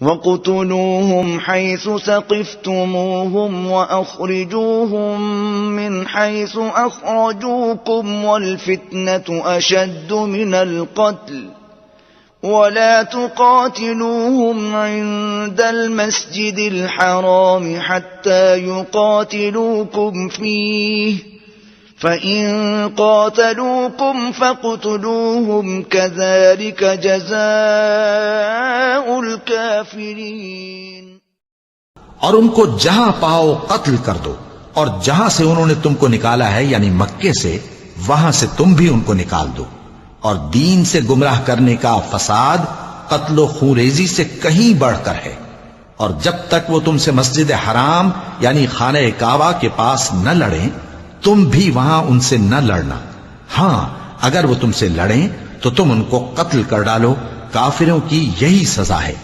वक़्तुलूहुम हैसु सक़िफ़्तुमूहुम वअख़रिजूहुम मिन हैसु अख़रजूकुम वल्फ़ित्नतु अशद्दु मिनल क़त्ल वला तुक़ातिलूहुम इंदल मस्जिदिल हराम हत्ता युक़ातिलूकुम फ़ीह फ़इन क़ातलूकुम फ़क़्तुलूहुम कज़ालिक जज़ाउल काफ़िरीन। और उनको जहां पाओ कत्ल कर दो, और जहां से उन्होंने तुमको निकाला है यानी मक्के से, वहां से तुम भी उनको निकाल दो। और दीन से गुमराह करने का फसाद कत्लो खूरेजी से कहीं बढ़कर है। और जब तक वो तुमसे मस्जिद हराम यानी खाने काबा के पास न लड़ें, तुम भी वहां उनसे न लड़ना। हां, अगर वो तुमसे लड़ें तो तुम उनको कत्ल कर डालो। काफिरों की यही सजा है।